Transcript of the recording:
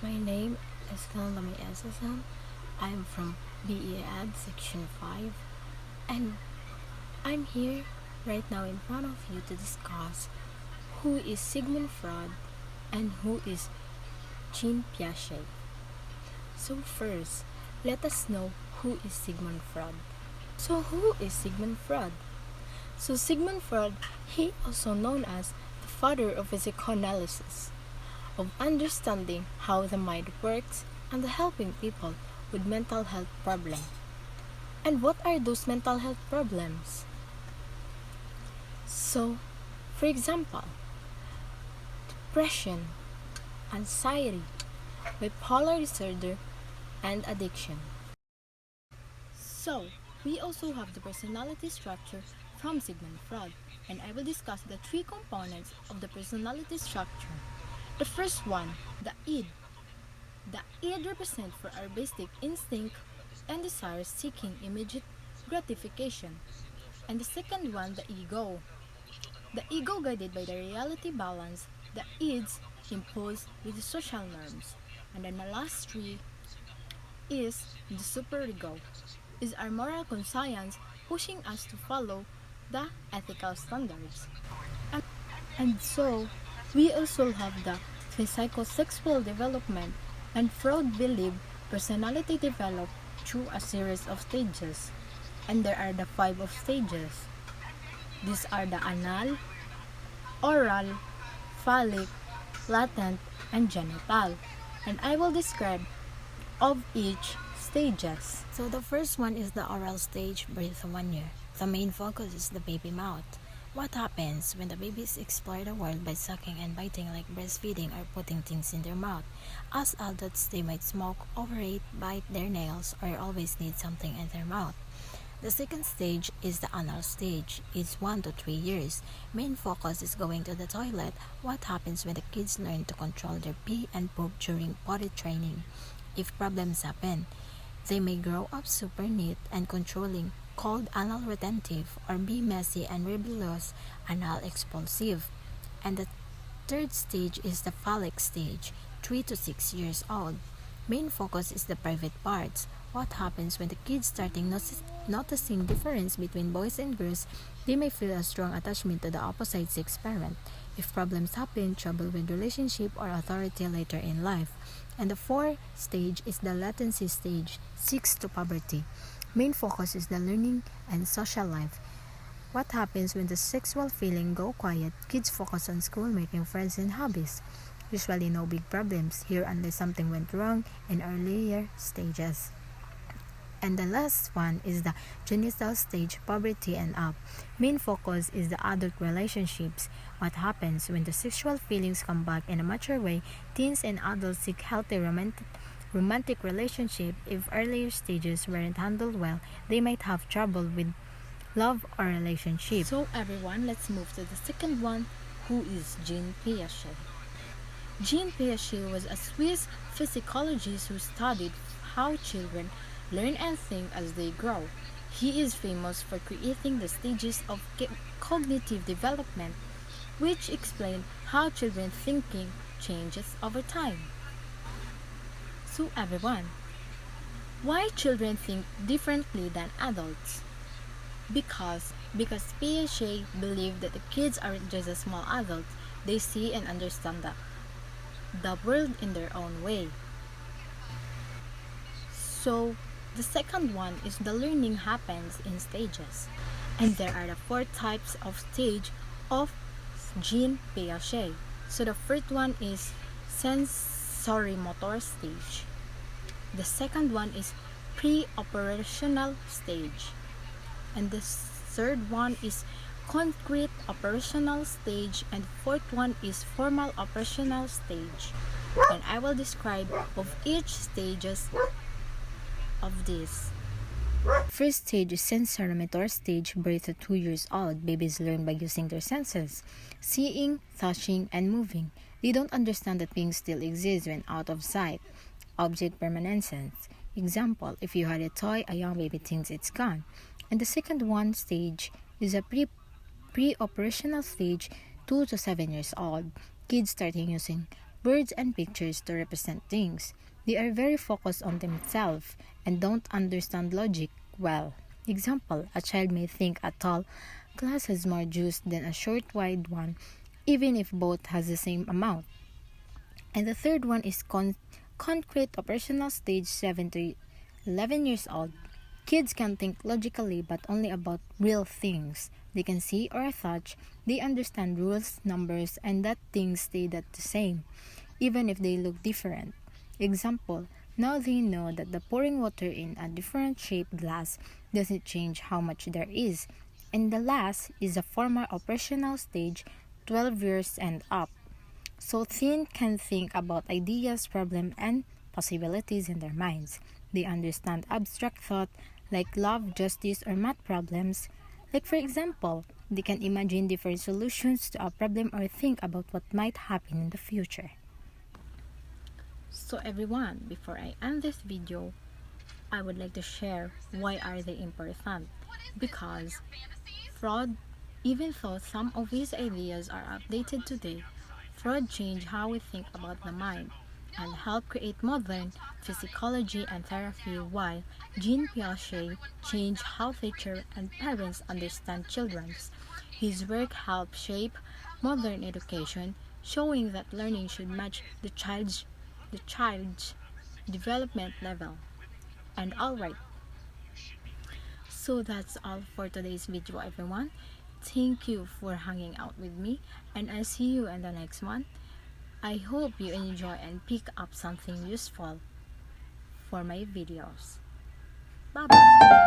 My name is Kalami Esasam. I'm from BE Ed Section 5, and I'm here right now in front of you to discuss who is Sigmund Freud and who is Jean Piaget. So first, let us know who is Sigmund Freud. So who is Sigmund Freud? So Sigmund Freud, he also known as the father of psychoanalysis, of understanding how the mind works and the helping people with mental health problems. And what are those mental health problems? So, for example, depression, anxiety, bipolar disorder, and addiction. So, we also have the personality structure from Sigmund Freud, and I will discuss the three components of the personality structure. The first one, the id. The id represents for our basic instinct and desire seeking immediate gratification. And the second one, the ego. The ego guided by the reality balance, the ids imposed with the social norms. And then the last three is the superego, is our moral conscience pushing us to follow the ethical standards. And so, we also have the psychosexual development, and Freud believed personality developed through a series of stages. And there are the five of stages. These are the anal, oral, phallic, latent, and genital. And I will describe of each stages. So the first one is the oral stage, birth 1 year. The main focus is the baby mouth. What happens when the babies explore the world by sucking and biting like breastfeeding or putting things in their mouth? As adults, they might smoke, overeat, bite their nails, or always need something in their mouth. The second stage is the anal stage. It's 1 to 3 years. Main focus is going to the toilet. What happens when the kids learn to control their pee and poop during potty training? If problems happen, they may grow up super neat and controlling, called anal retentive, or be messy and rebellious, anal expulsive. And the third stage is the phallic stage, 3 to 6 years old. Main focus is the private parts. What happens when the kids starting noticing difference between boys and girls? They may feel a strong attachment to the opposite sex parent. If problems happen, trouble with relationship or authority later in life. And the fourth stage is the latency stage, 6 to puberty. Main focus is the learning and social life. What happens when the sexual feeling go quiet? Kids focus on school, making friends and hobbies. Usually no big problems here unless something went wrong in earlier stages. And the last one is the genital stage, puberty and up. Main focus is the adult relationships. What happens when the sexual feelings come back in a mature way? Teens and adults seek healthy romantic relationship. If earlier stages weren't handled well, they might have trouble with love or relationship. So everyone, let's move to the second one, who is Jean Piaget. Jean Piaget was a Swiss physiologist who studied how children learn and think as they grow. He is famous for creating the stages of cognitive development, which explain how children's thinking changes over time. So everyone, why children think differently than adults? Because Piaget believed that the kids aren't just a small adult, they see and understand the world in their own way. So the second one is the learning happens in stages. And there are the four types of stage of Jean Piaget. So the first one is sensorimotor stage. The second one is pre-operational stage. And the third one is concrete operational stage, and fourth one is formal operational stage. And I will describe of each stages of this. First stage is sensoromotor stage, birth at 2 years old. Babies learn by using their senses, seeing, touching, and moving. They don't understand that being still exists when out of sight. Object permanence. Example, if you had a toy, a young baby thinks it's gone. And the second one stage is a pre-operational stage, 2 to 7 years old. Kids starting using words and pictures to represent things. They are very focused on themselves and don't understand logic well. Example, a child may think a tall glass has more juice than a short wide one, even if both has the same amount. And the third one is concrete operational stage 7 to 11 years old. Kids can think logically but only about real things. They can see or touch, they understand rules, numbers, and that things stay the same, even if they look different. Example, now they know that the pouring water in a different shaped glass doesn't change how much there is. And the last is a formal operational stage, 12 years and up. So teen can think about ideas, problems, and possibilities in their minds. They understand abstract thought like love, justice, or math problems. Like for example, they can imagine different solutions to a problem or think about what might happen in the future. So everyone, before I end this video, I would like to share why are they important. Because Freud, even though some of his ideas are outdated today, Freud changed how we think about the mind and helped create modern physiology and therapy, while Jean Piaget changed how teachers and parents understand children. His work helped shape modern education, showing that learning should match the child's development level. And alright, so that's all for today's video, everyone. Thank you for hanging out with me, and I'll see you in the next one. I hope you enjoy and pick up something useful for my videos. Bye bye!